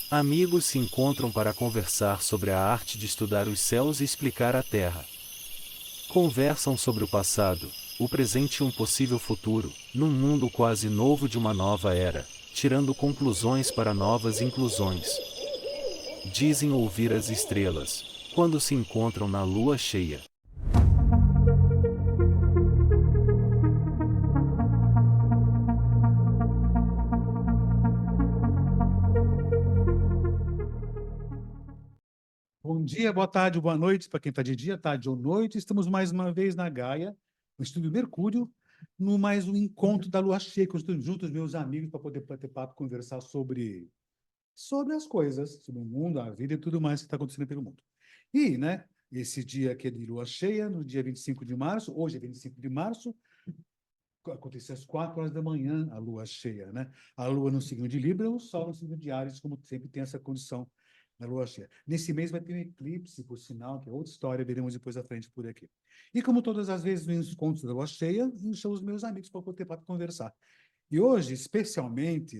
Amigos se encontram para conversar sobre a arte de estudar os céus e explicar a Terra. Conversam sobre o passado, o presente e um possível futuro, num mundo quase novo de uma nova era, tirando conclusões para novas inclusões. Dizem ouvir as estrelas, quando se encontram na lua cheia. Bom dia, boa tarde, boa noite para quem está de dia, tarde ou noite. Estamos mais uma vez na Gaia, no Estúdio Mercúrio, no mais um encontro da Lua Cheia, que eu estou junto com os meus amigos para poder bater papo, conversar sobre as coisas, sobre o mundo, a vida e tudo mais que está acontecendo pelo mundo. E, né, esse dia aqui é de Lua Cheia, no dia 25 de março, hoje é 25 de março, aconteceu às 4 horas da manhã a Lua Cheia, né? A Lua no signo de Libra, o Sol no signo de Áries, como sempre tem essa condição na Lua Cheia. Nesse mês vai ter um eclipse, por sinal, que é outra história, veremos depois à frente por aqui. E como todas as vezes nos encontros da Lua Cheia, chamo os meus amigos para poder conversar. E hoje, especialmente,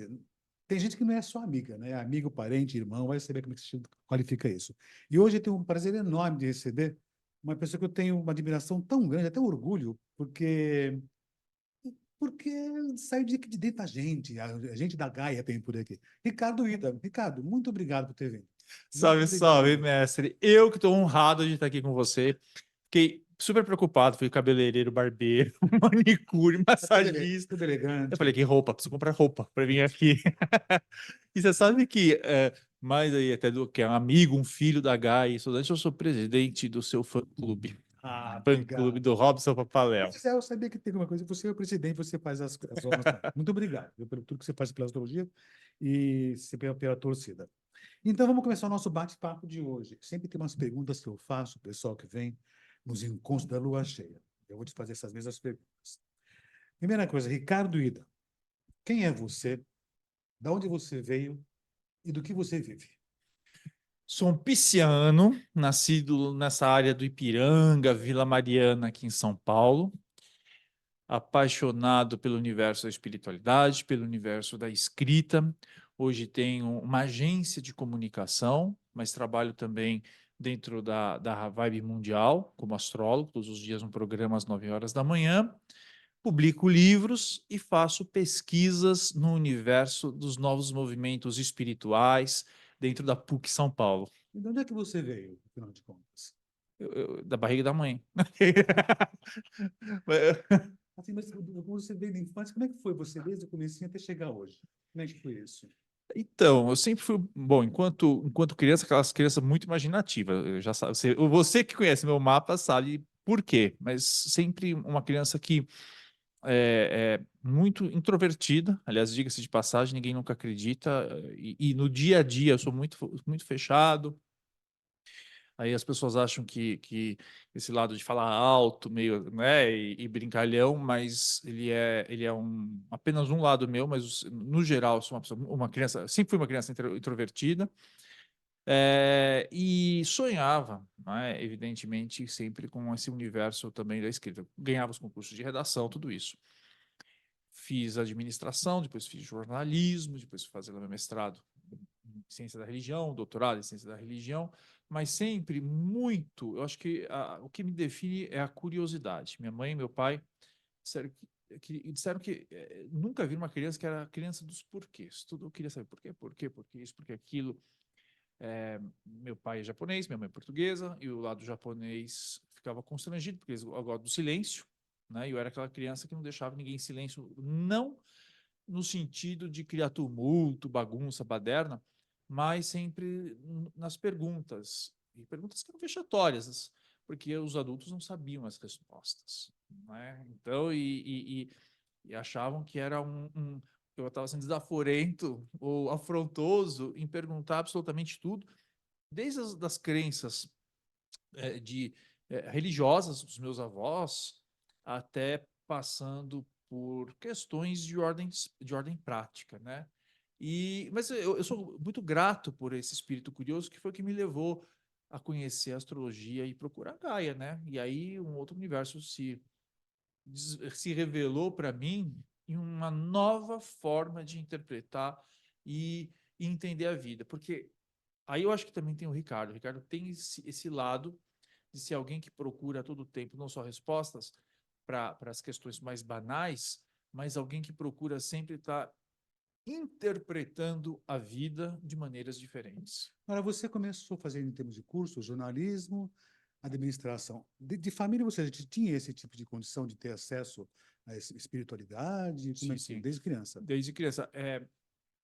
tem gente que não é só amiga, né? Amigo, parente, irmão, vai saber como é que se qualifica isso. E hoje eu tenho um prazer enorme de receber uma pessoa que eu tenho uma admiração tão grande, até um orgulho, porque saiu de dentro da gente, a gente da Gaia tem por aqui. Ricardo Ida. Ricardo, muito obrigado por ter vindo. Muito Salve, salve, obrigado. mestre. Eu que estou honrado de estar aqui com você. Fiquei super preocupado, fui cabeleireiro, barbeiro, manicure, massagista. Tudo elegante. Eu falei, que roupa? Preciso comprar roupa para vir aqui. E você sabe que, mais aí até do que é um amigo, um filho da Gaia, estudante, eu sou presidente do seu fã-clube. Fã-clube Obrigado. do Robson Papaléu. Pois é, eu sabia que tem alguma coisa. Você é o presidente, você faz as honras. Muito obrigado pelo tudo que você faz pela astrologia e pela torcida. Então, vamos começar o nosso bate-papo de hoje. Sempre tem umas perguntas que eu faço, o pessoal que vem nos encontros da Lua Cheia. Eu vou te fazer essas mesmas perguntas. Primeira coisa, Ricardo Ida. Quem é você? De onde você veio e do que você vive? Sou um pisciano, nascido nessa área do Ipiranga, Vila Mariana, aqui em São Paulo. Apaixonado pelo universo da espiritualidade, pelo universo da escrita. Hoje tenho uma agência de comunicação, mas trabalho também dentro da Vibe Mundial, como astrólogo, todos os dias um programa às 9 horas da manhã. Publico livros e faço pesquisas no universo dos novos movimentos espirituais dentro da PUC São Paulo. E de onde é que você veio, afinal de contas? Da barriga da mãe. Assim, mas como você veio da infância, como é que foi você desde o comecinho até chegar hoje? Como é que foi isso? Então, eu sempre fui, bom, enquanto criança, aquelas crianças muito imaginativas, eu já sabe, você que conhece meu mapa sabe por quê, mas sempre uma criança que é muito introvertida, aliás, diga-se de passagem, ninguém nunca acredita, e no dia a dia eu sou muito fechado. Aí as pessoas acham que esse lado de falar alto, meio, né, e brincalhão, mas ele é apenas um lado meu, mas no geral eu sou uma criança, sempre fui uma criança introvertida, e sonhava, né, evidentemente, sempre com esse universo também da escrita. Ganhava os concursos de redação, tudo isso. Fiz administração, depois fiz jornalismo, depois fui fazer meu mestrado em ciência da religião, doutorado em ciência da religião, mas sempre muito, eu acho que o que me define é a curiosidade. Minha mãe e meu pai disseram que nunca vi uma criança que era a criança dos porquês. Tudo eu queria saber por quê, isso, por que aquilo. Meu pai é japonês, minha mãe é portuguesa, e o lado japonês ficava constrangido, porque eles gostam do silêncio, né? E eu era aquela criança que não deixava ninguém em silêncio, não no sentido de criar tumulto, bagunça, baderna, mas sempre nas perguntas, e perguntas que eram vexatórias, porque os adultos não sabiam as respostas, né? Então, e achavam que era eu estava sendo desaforento ou afrontoso em perguntar absolutamente tudo, desde as das crenças religiosas dos meus avós, até passando por questões de ordem prática, né? Mas eu sou muito grato por esse espírito curioso que foi o que me levou a conhecer a astrologia e procurar Gaia, né? E aí um outro universo se revelou para mim em uma nova forma de interpretar e entender a vida. Porque aí eu acho que também tem o Ricardo. O Ricardo tem esse lado de ser alguém que procura a todo tempo não só respostas para as questões mais banais, mas alguém que procura sempre estar interpretando a vida de maneiras diferentes. Agora, você começou a fazer, em termos de curso, jornalismo, administração. De família, você já tinha esse tipo de condição de ter acesso à espiritualidade? Como é Sim, que foi? sim. Desde criança? Desde criança.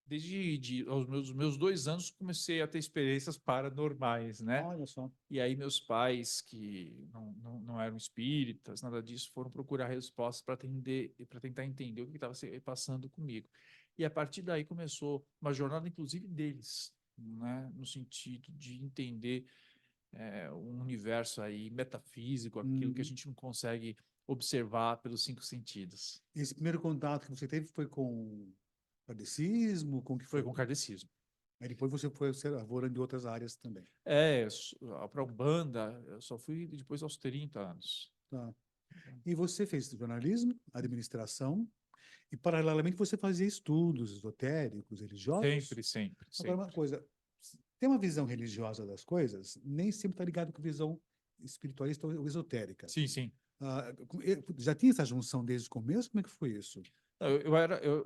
Desde os meus 2 anos, comecei a ter experiências paranormais, né? Olha só. E aí meus pais, que não eram espíritas, nada disso, foram procurar respostas para tentar entender o que estava se passando comigo. E a partir daí começou uma jornada, inclusive, deles, né? No sentido de entender um universo aí metafísico, aquilo que a Uhum. gente não consegue observar pelos 5 sentidos. Esse primeiro contato que você teve foi com kardecismo? Com o que Foi foi? com o kardecismo. Aí depois você foi se arvorando de outras áreas também. Para Umbanda, eu só fui depois aos 30 anos. Tá. E você fez jornalismo, administração, e paralelamente você fazia estudos esotéricos, religiosos? Sempre, sempre, Agora, sempre. uma coisa, ter uma visão religiosa das coisas nem sempre está ligado com visão espiritualista ou esotérica. Sim, sim. Já tinha essa junção desde o começo? Como é que foi isso? Não,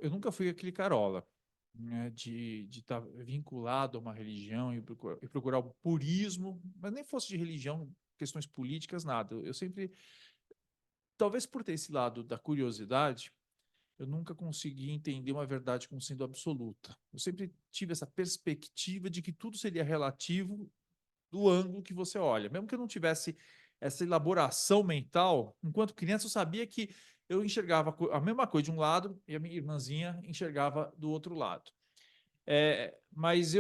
eu nunca fui aquele carola, né, de estar vinculado a uma religião e procurar o purismo, mas nem fosse de religião, questões políticas, nada. Eu sempre, talvez por ter esse lado da curiosidade, eu nunca consegui entender uma verdade como sendo absoluta. Eu sempre tive essa perspectiva de que tudo seria relativo do ângulo que você olha. Mesmo que eu não tivesse essa elaboração mental, enquanto criança eu sabia que eu enxergava a mesma coisa de um lado e a minha irmãzinha enxergava do outro lado. Mas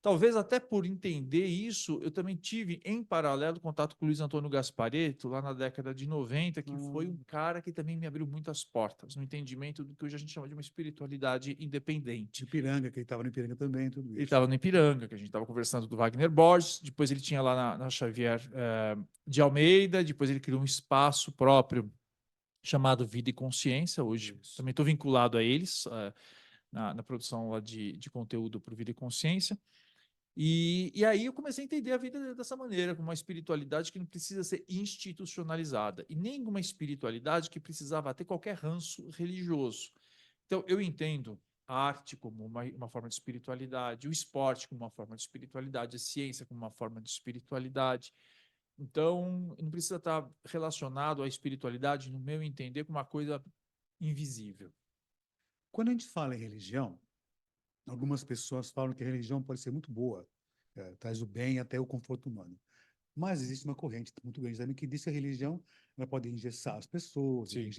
talvez até por entender isso, eu também tive em paralelo contato com o Luiz Antônio Gasparetto, lá na década de 90, que foi um cara que também me abriu muitas portas no entendimento do que hoje a gente chama de uma espiritualidade independente. De Ipiranga, que ele estava no Ipiranga também, tudo Ele isso. estava no Ipiranga, que a gente estava conversando do Wagner Borges, depois ele tinha lá na Xavier de Almeida, depois ele criou um espaço próprio chamado Vida e Consciência, hoje Isso. também estou vinculado a eles, na produção lá de conteúdo para o Vida e Consciência. E aí eu comecei a entender a vida dessa maneira, com uma espiritualidade que não precisa ser institucionalizada, e nem uma espiritualidade que precisava ter qualquer ranço religioso. Então, eu entendo a arte como uma forma de espiritualidade, o esporte como uma forma de espiritualidade, a ciência como uma forma de espiritualidade. Então, não precisa estar relacionado à espiritualidade, no meu entender, com uma coisa invisível. Quando a gente fala em religião, algumas pessoas falam que a religião pode ser muito boa, traz o bem até o conforto humano. Mas existe uma corrente muito grande também que diz que a religião ela pode engessar as pessoas, Sim.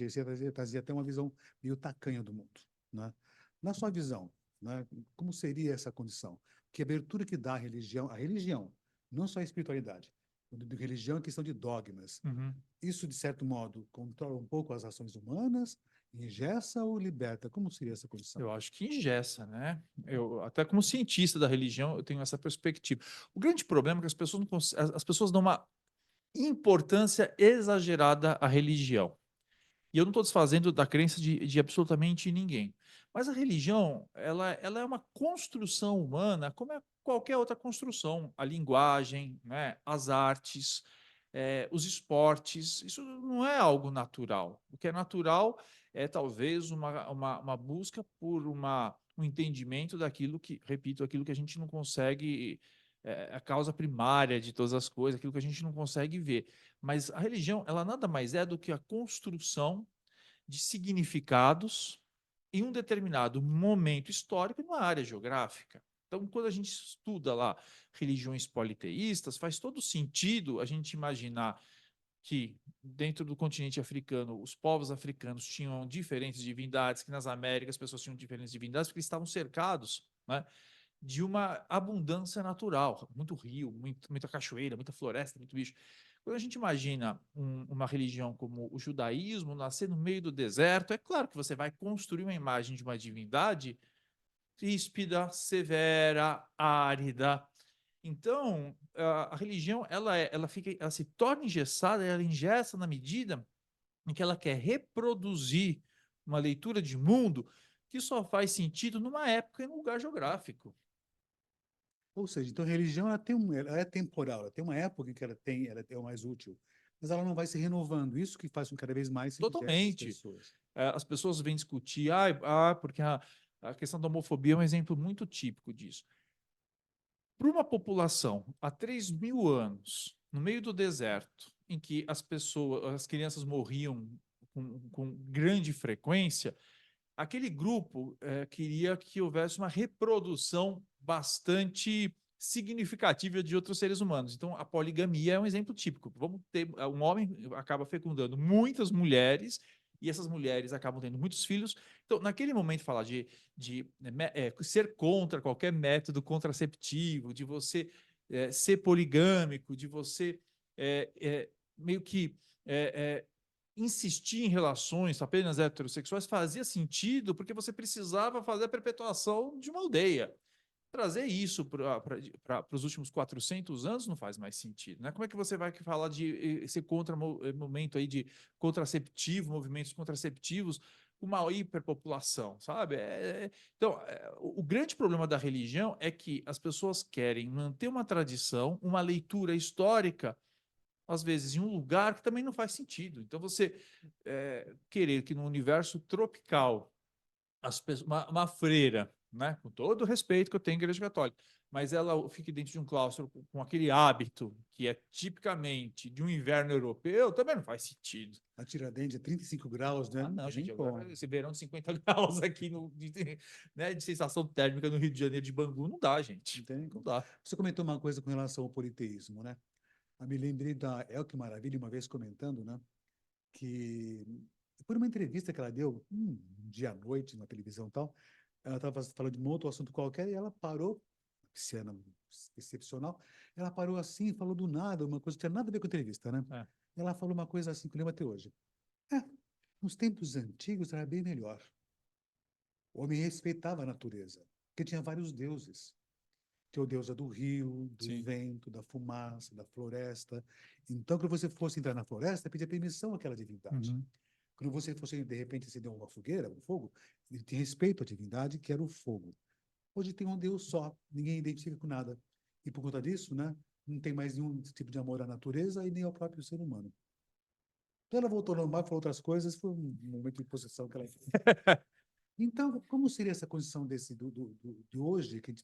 trazer até uma visão meio tacanha do mundo, né? Na sua visão, né, como seria essa condição? Que abertura que dá a religião, não só a espiritualidade. Quando eu digo religião é questão de dogmas. Uhum. Isso, de certo modo, controla um pouco as ações humanas, engessa ou liberta? Como seria essa condição? Eu acho que engessa, né? Até como cientista da religião, eu tenho essa perspectiva. O grande problema é que as pessoas dão uma importância exagerada à religião. E eu não estou desfazendo da crença de absolutamente ninguém. Mas a religião, ela é uma construção humana, como é qualquer outra construção. A linguagem, né? As artes, os esportes, isso não é algo natural. O que é natural é talvez uma busca por um entendimento daquilo que, repito, aquilo que a gente não consegue, a causa primária de todas as coisas, aquilo que a gente não consegue ver. Mas a religião, ela nada mais é do que a construção de significados em um determinado momento histórico e numa área geográfica. Então, quando a gente estuda lá religiões politeístas, faz todo sentido a gente imaginar que dentro do continente africano, os povos africanos tinham diferentes divindades, que nas Américas as pessoas tinham diferentes divindades, porque eles estavam cercados, né, de uma abundância natural, muito rio, muita cachoeira, muita floresta, muito bicho. Quando a gente imagina uma religião como o judaísmo nascer no meio do deserto, é claro que você vai construir uma imagem de uma divindade ríspida, severa, árida, Então, a religião, ela se torna engessada, ela engessa na medida em que ela quer reproduzir uma leitura de mundo que só faz sentido numa época e num lugar geográfico. Ou seja, então a religião ela é temporal, ela tem uma época em que ela é o mais útil, mas ela não vai se renovando. Isso que faz com que cada vez mais se engesse as Totalmente. pessoas. As pessoas vêm discutir, porque a questão da homofobia é um exemplo muito típico disso. Para uma população há 3.000 anos, no meio do deserto, em que as crianças morriam com grande frequência, aquele grupo queria que houvesse uma reprodução bastante significativa de outros seres humanos. Então, a poligamia é um exemplo típico. Vamos ter um homem acaba fecundando muitas mulheres e essas mulheres acabam tendo muitos filhos. Então, naquele momento, falar de ser contra qualquer método contraceptivo, de você ser poligâmico, de você meio que insistir em relações apenas heterossexuais fazia sentido porque você precisava fazer a perpetuação de uma aldeia. Trazer isso para os últimos 400 anos não faz mais sentido, né? Como é que você vai falar de esse momento aí de contraceptivo, movimentos contraceptivos, uma hiperpopulação, sabe? Então, o grande problema da religião é que as pessoas querem manter uma tradição, uma leitura histórica às vezes, em um lugar que também não faz sentido. Então, você querer que no universo tropical, uma freira, né, com todo o respeito que eu tenho à Igreja Católica, mas ela fique dentro de um claustro com aquele hábito que é tipicamente de um inverno europeu, também não faz sentido. A Tiradentes é 35 graus, né? Não, gente, Nem agora como. esse verão de 50 graus aqui de sensação térmica no Rio de Janeiro de Bangu, não dá, gente. Não tem nem Não como. dá. Você comentou uma coisa com relação ao politeísmo, né? Eu me lembrei da Elke Maravilha uma vez comentando, né? Que por uma entrevista que ela deu um dia à noite na televisão e tal, ela estava falando de um outro assunto qualquer e ela parou, cena excepcional, ela parou assim, falou do nada, uma coisa que tinha nada a ver com a entrevista, né? É. Ela falou uma coisa assim que eu lembro até hoje. Nos tempos antigos era bem melhor. O homem respeitava a natureza, porque tinha vários deuses. Tinha o deus do rio, do Sim. vento, da fumaça, da floresta. Então, quando você fosse entrar na floresta, pedia permissão àquela divindade. Uhum. Quando você fosse, de repente, acender uma fogueira, um fogo, ele tinha respeito à divindade, que era o fogo. Hoje tem um Deus só, ninguém identifica com nada. E por conta disso, né, não tem mais nenhum tipo de amor à natureza e nem ao próprio ser humano. Então ela voltou ao normal, falou outras coisas, foi um momento de possessão que ela fez. Então, como seria essa condição de hoje, que, de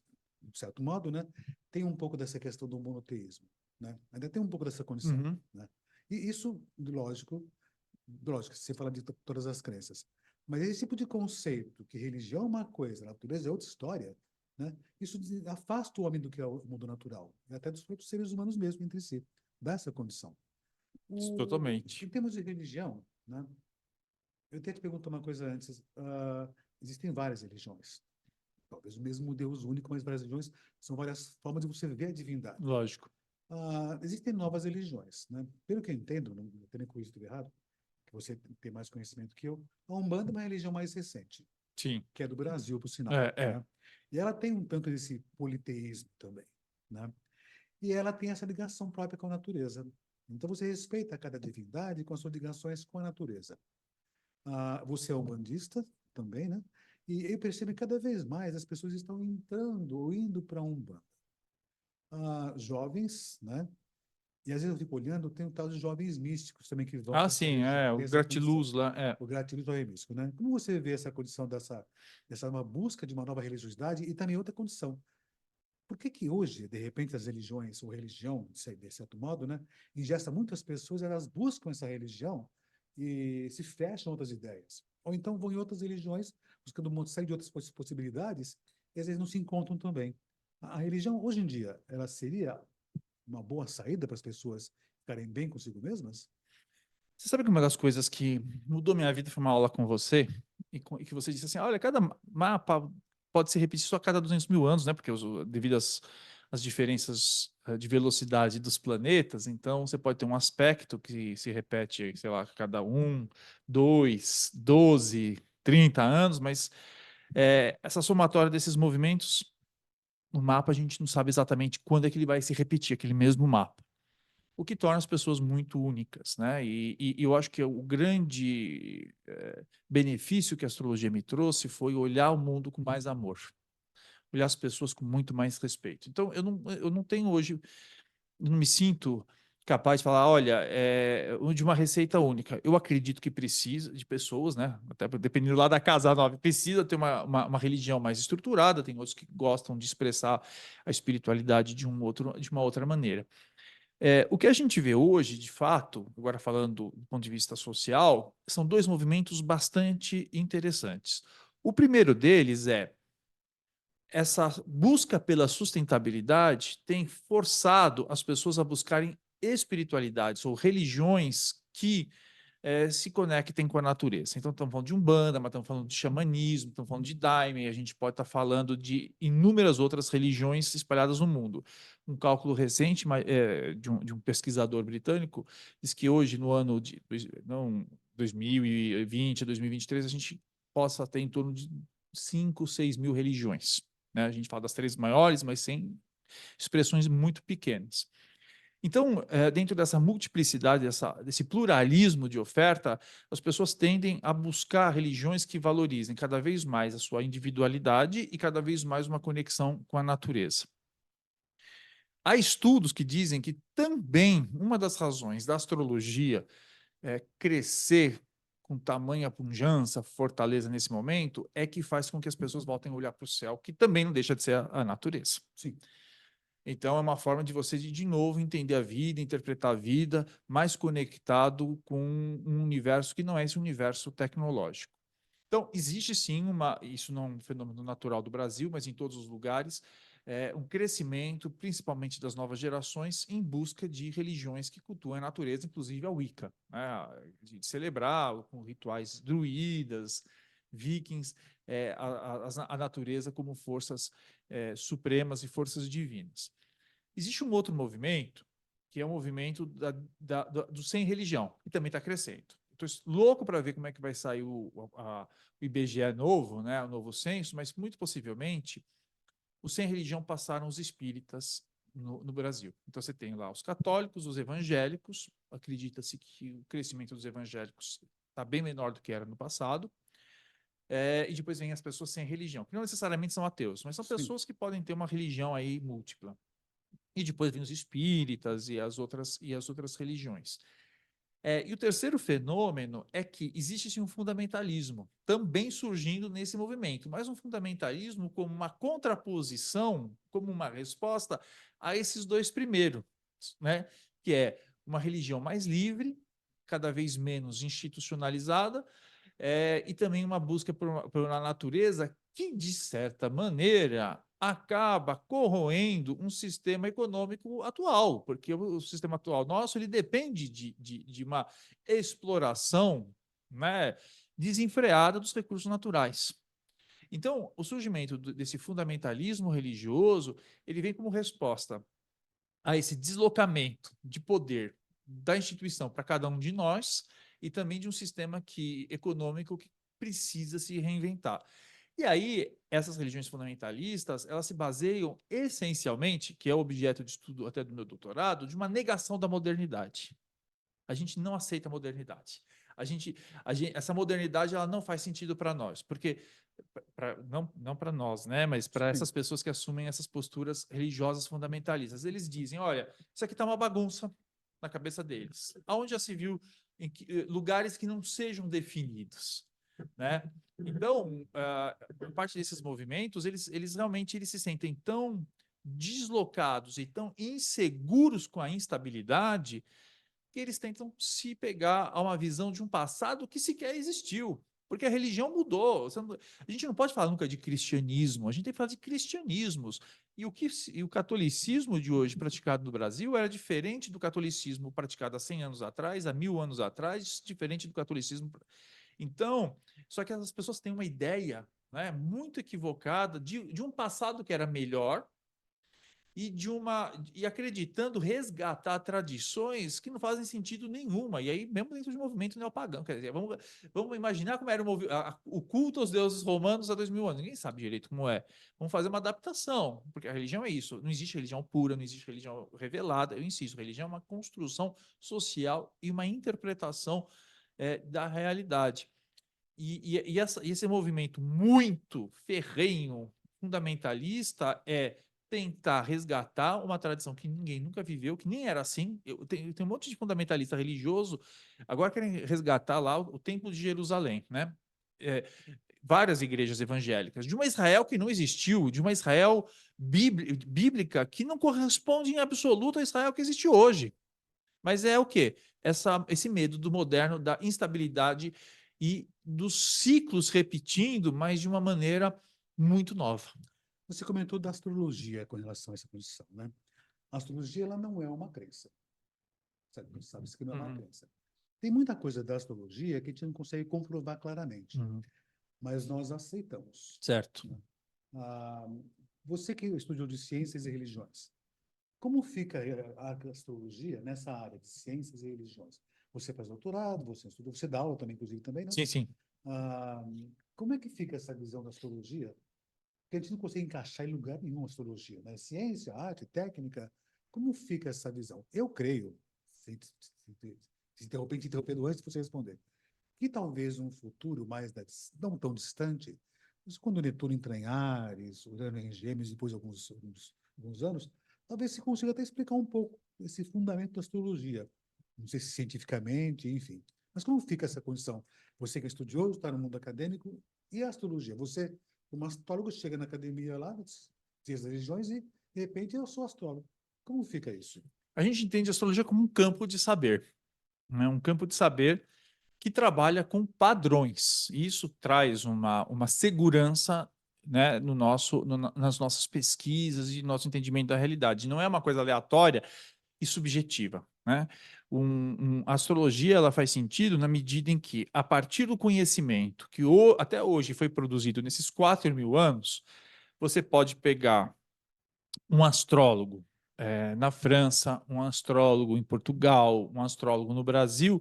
certo modo, né, tem um pouco dessa questão do monoteísmo, né? Ainda tem um pouco dessa condição, Uhum. né? E isso, lógico, você fala de todas as crenças. Mas esse tipo de conceito, que religião é uma coisa, natureza é outra história, né? Isso afasta o homem do que é o mundo natural, e até dos próprios seres humanos mesmo entre si, dessa condição. Totalmente. Em termos de religião, né? Eu até te pergunto uma coisa antes. Existem várias religiões. Talvez o mesmo Deus único, mas várias religiões são várias formas de você ver a divindade. Lógico. Existem novas religiões, né? Pelo que eu entendo, não tenho corrigido tudo errado, que você tem mais conhecimento que eu, a Umbanda é uma religião mais recente, Sim. que é do Brasil, por sinal. É. Né? E ela tem um tanto desse politeísmo também, né? E ela tem essa ligação própria com a natureza. Então você respeita cada divindade com as suas ligações com a natureza. Você é umbandista também, né? E eu percebo que cada vez mais as pessoas estão entrando ou indo para a Umbanda. Jovens, né? E às vezes eu fico olhando, tem o tal de jovens místicos também que vão para essa Sim, religião, o tem essa condição. gratiluz lá, O gratiluz jovem místico, né? Como você vê essa condição dessa uma busca de uma nova religiosidade e também outra condição? Por que hoje, de repente, as religiões ou religião, de certo modo, né, ingesta muitas pessoas, elas buscam essa religião e se fecham a outras ideias. Ou então vão em outras religiões, buscando sair de outras possibilidades, e às vezes não se encontram também. A religião, hoje em dia, ela seria uma boa saída para as pessoas ficarem bem consigo mesmas? Você sabe que uma das coisas que mudou minha vida foi uma aula com você, e que você disse assim, olha, cada mapa pode se repetir só a cada 200.000 anos, né? Porque devido às diferenças de velocidade dos planetas, então você pode ter um aspecto que se repete, sei lá, a cada 1, 2, 12, 30 anos, mas essa somatória desses movimentos o mapa a gente não sabe exatamente quando é que ele vai se repetir, aquele mesmo mapa. O que torna as pessoas muito únicas, né? E eu acho que o grande benefício que a astrologia me trouxe foi olhar o mundo com mais amor, olhar as pessoas com muito mais respeito. Então, eu não tenho hoje, eu não me sinto capaz de falar, olha, de uma receita única. Eu acredito que precisa de pessoas, né? Até dependendo lá da casa nova, precisa ter uma religião mais estruturada, tem outros que gostam de expressar a espiritualidade de uma outra maneira. O que a gente vê hoje, de fato, agora falando do ponto de vista social, são dois movimentos bastante interessantes. O primeiro deles é essa busca pela sustentabilidade tem forçado as pessoas a buscarem espiritualidades ou religiões que se conectem com a natureza. Então, estamos falando de Umbanda, mas estamos falando de xamanismo, estamos falando de Daime, a gente pode estar falando de inúmeras outras religiões espalhadas no mundo. Um cálculo recente de um pesquisador britânico diz que hoje, no ano de 2020, 2023, a gente possa ter em torno de 5, 6 mil religiões. Né? A gente fala das 3 maiores, mas sem expressões muito pequenas. Então, dentro dessa multiplicidade, desse pluralismo de oferta, as pessoas tendem a buscar religiões que valorizem cada vez mais a sua individualidade e cada vez mais uma conexão com a natureza. Há estudos que dizem que também uma das razões da astrologia crescer com tamanha pujança, fortaleza nesse momento, é que faz com que as pessoas voltem a olhar para o céu, que também não deixa de ser a natureza. Sim. Então, é uma forma de você, de novo, entender a vida, interpretar a vida, mais conectado com um universo que não é esse universo tecnológico. Então, existe sim isso não é um fenômeno natural do Brasil, mas em todos os lugares, um crescimento, principalmente das novas gerações, em busca de religiões que cultuam a natureza, inclusive a Wicca, né? De celebrar com rituais druidas, vikings, a natureza como forças supremas e forças divinas. Existe um outro movimento, que é o movimento do sem religião, que também está crescendo. Estou louco para ver como é que vai sair o IBGE novo, né, o novo censo, mas muito possivelmente os sem religião passaram os espíritas no Brasil. Então você tem lá os católicos, os evangélicos, acredita-se que o crescimento dos evangélicos está bem menor do que era no passado, e depois vem as pessoas sem religião, que não necessariamente são ateus, mas são pessoas que podem ter uma religião aí múltipla. E depois vem os espíritas e as outras religiões. E o terceiro fenômeno é que existe sim um fundamentalismo também surgindo nesse movimento, mas um fundamentalismo como uma contraposição, como uma resposta a esses dois primeiros, né? Que é uma religião mais livre, cada vez menos institucionalizada, e também uma busca por uma natureza que, de certa maneira, acaba corroendo um sistema econômico atual, porque o sistema atual nosso ele depende de uma exploração, né, desenfreada dos recursos naturais. Então, o surgimento desse fundamentalismo religioso, ele vem como resposta a esse deslocamento de poder da instituição para cada um de nós e também de um sistema econômico que precisa se reinventar. E aí, essas religiões fundamentalistas, elas se baseiam essencialmente, que é o objeto de estudo até do meu doutorado, de uma negação da modernidade. A gente não aceita a modernidade. Essa modernidade ela não faz sentido para nós, porque não para nós, né? Mas para essas pessoas que assumem essas posturas religiosas fundamentalistas. Eles dizem: olha, isso aqui está uma bagunça na cabeça deles. Aonde já se viu lugares que não sejam definidos, né? Então, por parte desses movimentos, eles realmente se sentem tão deslocados e tão inseguros com a instabilidade que eles tentam se pegar a uma visão de um passado que sequer existiu. Porque a religião mudou. A gente não pode falar nunca de cristianismo, a gente tem que falar de cristianismos. E o catolicismo de hoje praticado no Brasil era diferente do catolicismo praticado há 100 anos atrás, há 1000 anos atrás, diferente do catolicismo. Então, só que as pessoas têm uma ideia, né, muito equivocada de um passado que era melhor, e acreditando resgatar tradições que não fazem sentido nenhuma. E aí, mesmo dentro do movimento neopagão, quer dizer, vamos imaginar como era o culto aos deuses romanos há 2000 anos. Ninguém sabe direito como é. Vamos fazer uma adaptação, porque a religião é isso. Não existe religião pura, não existe religião revelada. Eu insisto, religião é uma construção social e uma interpretação da realidade. E esse movimento muito ferrenho, fundamentalista, é tentar resgatar uma tradição que ninguém nunca viveu, que nem era assim. Eu tenho um monte de fundamentalista religioso, agora querem resgatar lá o Templo de Jerusalém, né? Várias igrejas evangélicas, de uma Israel que não existiu, de uma Israel bíblica que não corresponde em absoluto à Israel que existe hoje. Mas é o quê? Esse medo do moderno, da instabilidade e dos ciclos repetindo, mas de uma maneira muito nova. Você comentou da astrologia com relação a essa condição, né? A astrologia, ela não é uma crença. Sabe que não é uma crença. Tem muita coisa da astrologia que a gente não consegue comprovar claramente, mas nós aceitamos. Certo. Né? Você que estudou de ciências e religiões, como fica a astrologia nessa área de ciências e religiões? Você faz doutorado, você estuda, você dá aula também, inclusive, também, não? Sim, sim. Como é que fica essa visão da astrologia? Porque a gente não consegue encaixar em lugar nenhum a astrologia, né? Ciência, arte, técnica, como fica essa visão? Eu creio, se de repente interrompendo antes de você responder, que talvez um futuro não tão distante, mas quando o Netuno entrar em Áries, Urano em Gêmeos, depois de alguns anos, talvez se consiga até explicar um pouco esse fundamento da astrologia. Não sei se cientificamente, enfim. Mas como fica essa condição? Você que é estudioso, está no mundo acadêmico, e a astrologia? Você, como astrólogo, chega na academia lá, das religiões, e, de repente, eu sou astrólogo. Como fica isso? A gente entende a astrologia como um campo de saber, né? Um campo de saber que trabalha com padrões. E isso traz uma segurança, né, nas nossas pesquisas e nosso entendimento da realidade. Não é uma coisa aleatória e subjetiva, né? A astrologia, ela faz sentido na medida em que, a partir do conhecimento que até hoje foi produzido nesses 4.000 anos, você pode pegar um astrólogo na França, um astrólogo em Portugal, um astrólogo no Brasil,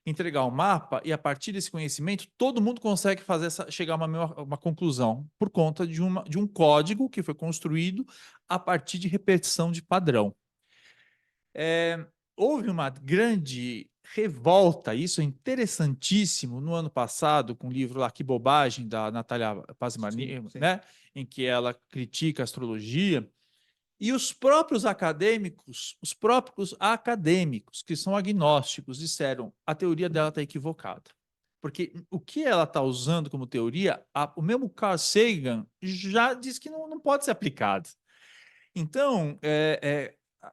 entregar o mapa e, a partir desse conhecimento, todo mundo consegue chegar a uma conclusão por conta de um código que foi construído a partir de repetição de padrão. Houve uma grande revolta, isso é interessantíssimo, no ano passado, com o livro lá, Que Bobagem, da Natália Pazmani, né, em que ela critica a astrologia, e os próprios acadêmicos, que são agnósticos, disseram a teoria dela está equivocada. Porque o que ela está usando como teoria, o mesmo Carl Sagan já diz que não pode ser aplicado. Então,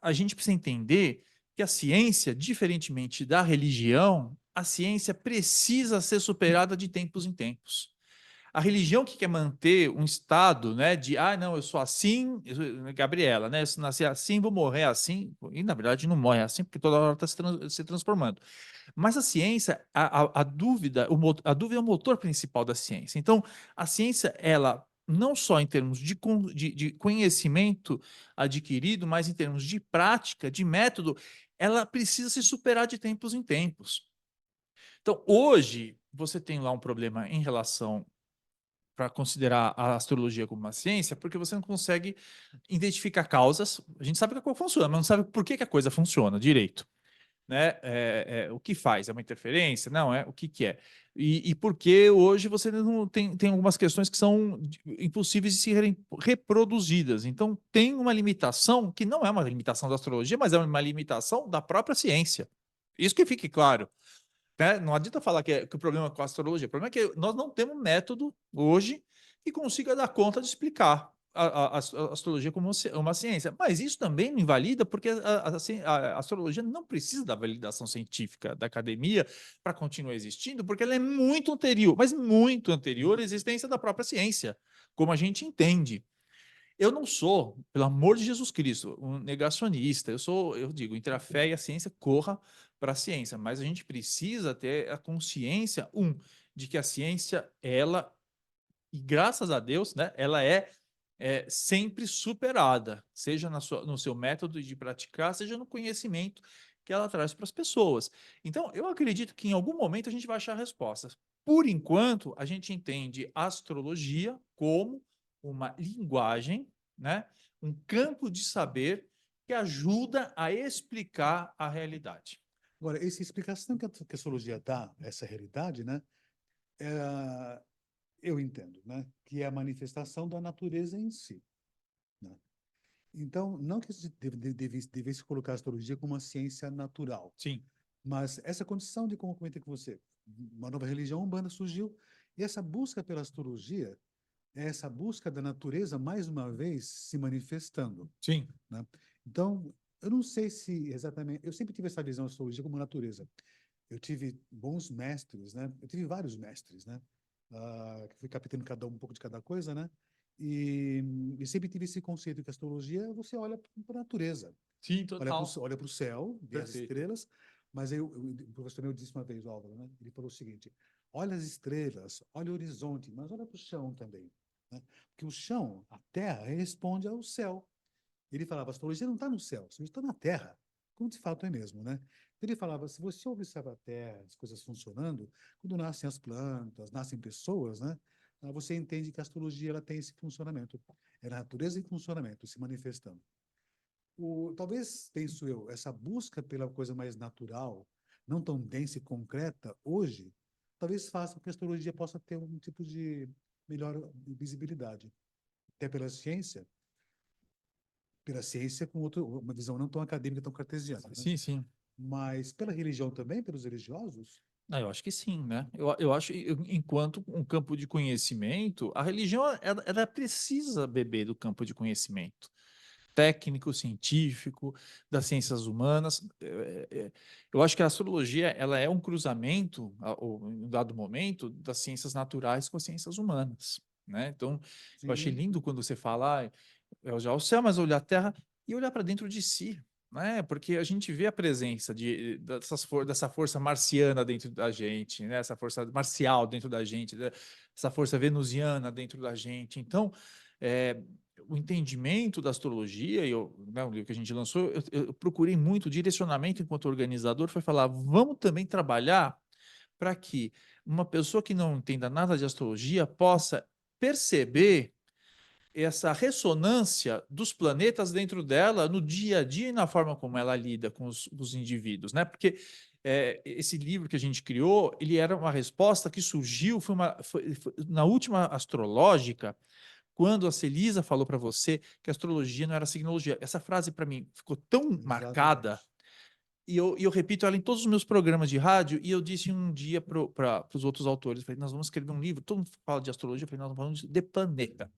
a gente precisa entender que a ciência, diferentemente da religião, a ciência precisa ser superada de tempos em tempos. A religião que quer manter um estado, né, de não, eu sou assim, Gabriela, né, se nascer assim, vou morrer assim, e na verdade não morre assim, porque toda hora está se transformando. Mas a ciência, a dúvida é o motor principal da ciência. Então, a ciência, ela, não só em termos de conhecimento adquirido, mas em termos de prática, de método, ela precisa se superar de tempos em tempos. Então, hoje, você tem lá um problema em relação para considerar a astrologia como uma ciência, porque você não consegue identificar causas. A gente sabe que a coisa funciona, mas não sabe por que a coisa funciona direito. Né? O que faz? É uma interferência? Não, o que é? E por que hoje você não tem algumas questões que são impossíveis de serem reproduzidas. Então, tem uma limitação que não é uma limitação da astrologia, mas é uma limitação da própria ciência. Isso que fique claro. Né? Não adianta falar que o problema é com a astrologia. O problema é que nós não temos um método hoje que consiga dar conta de explicar a astrologia como uma ciência. Mas isso também não invalida, porque a astrologia não precisa da validação científica da academia para continuar existindo, porque ela é muito anterior, mas muito anterior à existência da própria ciência, como a gente entende. Eu não sou, pelo amor de Jesus Cristo, um negacionista. Eu digo, entre a fé e a ciência, corra para a ciência. Mas a gente precisa ter a consciência, de que a ciência, ela, e graças a Deus, né, ela é sempre superada, seja no seu método de praticar, seja no conhecimento que ela traz para as pessoas. Então, eu acredito que em algum momento a gente vai achar respostas. Por enquanto, a gente entende a astrologia como uma linguagem, né? Um campo de saber que ajuda a explicar a realidade. Agora, essa explicação que a astrologia dá, essa realidade, né? É, eu entendo, né? Que é a manifestação da natureza em si, né? Então, não que se devesse colocar a astrologia como uma ciência natural, Sim, mas essa condição de, como eu comentei com você, uma nova religião umbanda surgiu, e essa busca pela astrologia é essa busca da natureza, mais uma vez, se manifestando, sim. né? Então, eu não sei se exatamente... Eu sempre tive essa visão da astrologia como natureza. Eu tive bons mestres, né? Eu tive vários mestres, né? Que fui captando um pouco de cada coisa, né? E sempre tive esse conceito que a astrologia, você olha para a natureza, Sim, total. olha para o céu, vê as Perfeito. estrelas, mas aí o professor meu disse uma vez, o Álvaro, né? Ele falou o seguinte: olha as estrelas, olha o horizonte, mas olha para o chão também, né? Porque o chão, a terra, responde ao céu. Ele falava, a astrologia não está no céu, a astrologia está na terra, como de fato é mesmo, né? Ele falava, se você observa a terra, as coisas funcionando, quando nascem as plantas, nascem pessoas, né? Você entende que a astrologia ela tem esse funcionamento. É a natureza em funcionamento, se manifestando. Talvez, penso eu, essa busca pela coisa mais natural, não tão densa e concreta, hoje, talvez faça com que a astrologia possa ter um tipo de melhor visibilidade. Até pela ciência com uma visão não tão acadêmica, tão cartesiana, né? Sim, sim. Mas pela religião também, pelos religiosos? Eu acho que sim, né? Eu acho, enquanto um campo de conhecimento, a religião ela precisa beber do campo de conhecimento técnico, científico, das ciências humanas. Eu acho que a astrologia ela é um cruzamento, em um dado momento, das ciências naturais com as ciências humanas, né? Então, eu achei Sim, lindo quando você fala, é olhar o céu, mas olhar a terra e olhar para dentro de si, né? Porque a gente vê a presença dessa força marciana dentro da gente, né? Essa força marcial dentro da gente, né? Essa força venusiana dentro da gente. Então, o entendimento da astrologia, né, o livro que a gente lançou, eu procurei muito direcionamento enquanto organizador, foi falar, vamos também trabalhar para que uma pessoa que não entenda nada de astrologia possa perceber essa ressonância dos planetas dentro dela no dia a dia e na forma como ela lida com os indivíduos, né? Porque esse livro que a gente criou, ele era uma resposta que surgiu, foi na última astrológica, quando a Celisa falou para você que a astrologia não era signologia. Essa frase para mim ficou tão marcada exatamente. e eu repito ela em todos os meus programas de rádio, e eu disse um dia para os outros autores, falei, nós vamos escrever um livro, todo mundo fala de astrologia, eu falei, nós vamos de planeta,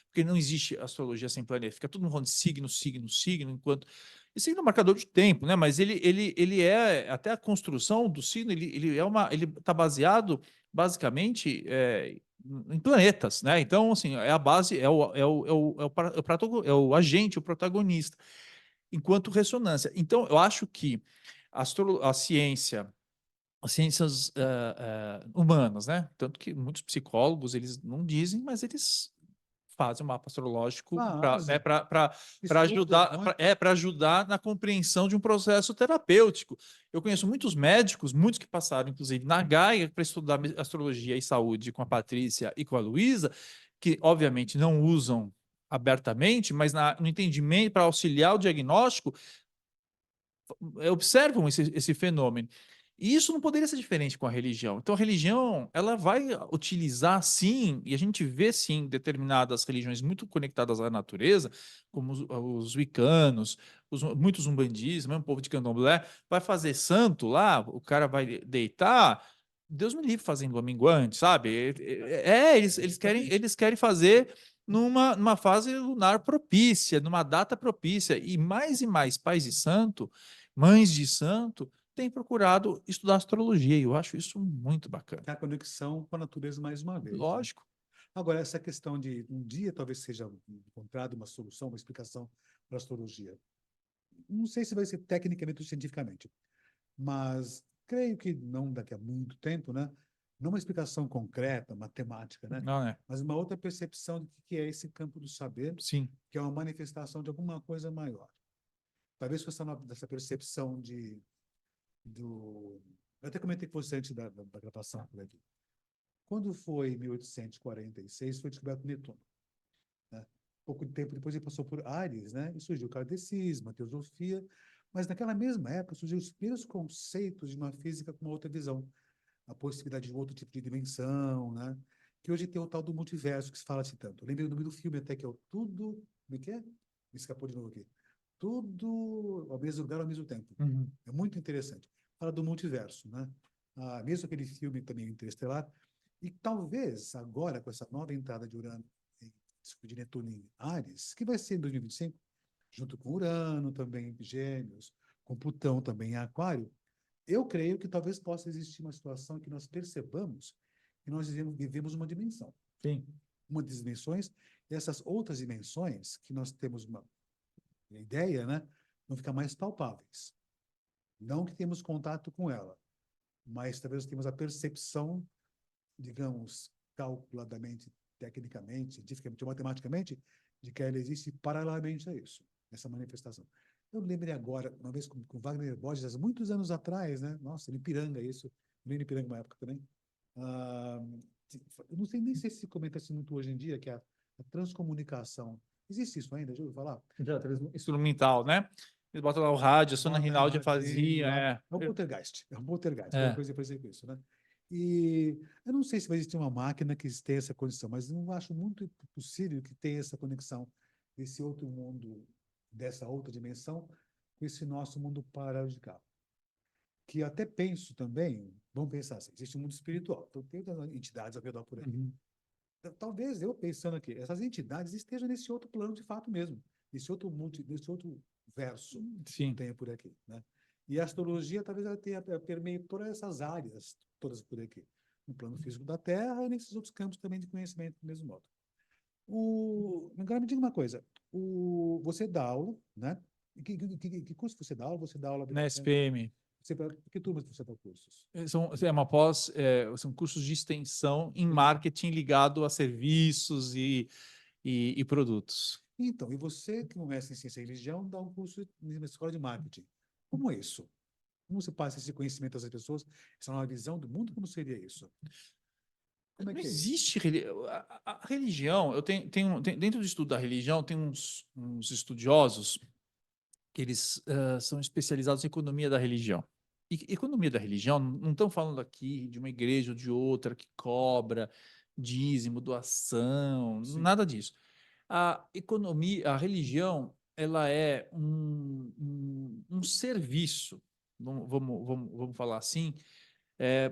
porque não existe astrologia sem planeta, fica todo mundo falando de signo, signo, signo, enquanto... E signo é um marcador de tempo, né? Mas ele é, até a construção do signo, ele está baseado, basicamente, em planetas, né? Então, assim, é a base, é o agente, o protagonista enquanto ressonância. Então, eu acho que a ciência, as ciências humanas, né? Tanto que muitos psicólogos eles não dizem, mas eles fazem um mapa astrológico Fazem, para estudam ajudar muito. para ajudar na compreensão de um processo terapêutico. Eu conheço muitos médicos, muitos que passaram, inclusive, na Gaia para estudar astrologia e saúde com a Patrícia e com a Luísa, que obviamente não usam abertamente, mas no entendimento para auxiliar o diagnóstico, observam esse fenômeno. E isso não poderia ser diferente com a religião. Então, a religião, ela vai utilizar, sim, e a gente vê, sim, determinadas religiões muito conectadas à natureza, como os wiccanos, muitos umbandistas, mesmo o povo de candomblé, vai fazer santo lá, o cara vai deitar, Deus me livre fazendo minguante, sabe? Exatamente. Eles querem fazer numa fase lunar propícia, numa data propícia, e mais pais de santo, mães de santo, têm procurado estudar astrologia, e eu acho isso muito bacana. É a conexão com a natureza mais uma vez, né? Lógico. Agora, essa questão de um dia talvez seja encontrada uma solução, uma explicação para a astrologia. Não sei se vai ser tecnicamente ou cientificamente, mas creio que não daqui a muito tempo, né? não uma explicação concreta, matemática, né? Não, né? Mas uma outra percepção do que é esse campo do saber, Sim. que é uma manifestação de alguma coisa maior. Talvez fosse dessa percepção Eu até comentei com você antes da gravação por aqui. Quando foi em 1846, foi descoberto Netuno, né? Pouco tempo depois ele passou por Ares, né? E surgiu o kardecismo, a teosofia, mas naquela mesma época surgiram os primeiros conceitos de uma física com uma outra visão, a possibilidade de um outro tipo de dimensão, né? Que hoje tem o tal do multiverso que se fala-se tanto. Eu lembrei o nome do filme até, que é o Tudo... Como é que é? Me escapou de novo aqui. Tudo ao mesmo lugar, ao mesmo tempo. Uhum. É muito interessante. Fala do multiverso, né? Mesmo aquele filme também Interestelar. E talvez agora, com essa nova entrada de Urano, de Netuno em Áries, que vai ser em 2025, junto com Urano também em Gêmeos, com Plutão também em Aquário, eu creio que talvez possa existir uma situação que nós percebamos que nós vivemos uma dimensão. Sim. Uma das dimensões, e essas outras dimensões que nós temos uma ideia, né, vão ficar mais palpáveis. Não que temos contato com ela, mas talvez temos a percepção, digamos, calculadamente, tecnicamente, cientificamente, matematicamente, de que ela existe paralelamente a isso, essa manifestação. Eu lembrei agora, uma vez com Wagner Borges, há muitos anos atrás, né? Nossa, em Ipiranga, isso. Em Ipiranga, uma época também. Eu não sei nem se comenta-se muito hoje em dia, que é a transcomunicação. Existe isso ainda? Já ouviu falar? Já, instrumental, né? Eles botam lá o rádio, a Sônia Bota Rinaldi radinho fazia. lá. É. É um poltergeist. É um poltergeist. É. Qualquer coisa parecida com isso, né? E eu não sei se vai existir uma máquina que tenha essa condição, mas eu acho muito possível que tenha essa conexão desse outro mundo, dessa outra dimensão, com esse nosso mundo paralelo de cá. Que eu até penso também, vamos pensar assim, existe um mundo espiritual, então tem outras entidades ao redor por aí. Uhum. Talvez eu pensando aqui, essas entidades estejam nesse outro plano de fato mesmo, nesse outro verso que Sim. tem por aqui, né? E a astrologia talvez ela tenha permeie todas essas áreas, todas por aqui, no plano físico da Terra e nesses outros campos também de conhecimento do mesmo modo. Agora me diga uma coisa, você dá aula, né? Que curso você dá aula? Você dá aula... Na SPM. Que turmas você dá cursos? São cursos de extensão em marketing ligado a serviços e produtos. Então, e você que não é em ciência e religião, dá um curso na escola de marketing. Como é isso? Como você passa esse conhecimento às pessoas? Essa nova visão do mundo, como seria isso? Como é Não que é isso? existe a religião. Dentro do estudo da religião, tem uns estudiosos que eles são especializados em economia da religião. E economia da religião, não estão falando aqui de uma igreja ou de outra que cobra dízimo, doação, Sim. nada disso. A economia, a religião, ela é um serviço, vamos falar assim,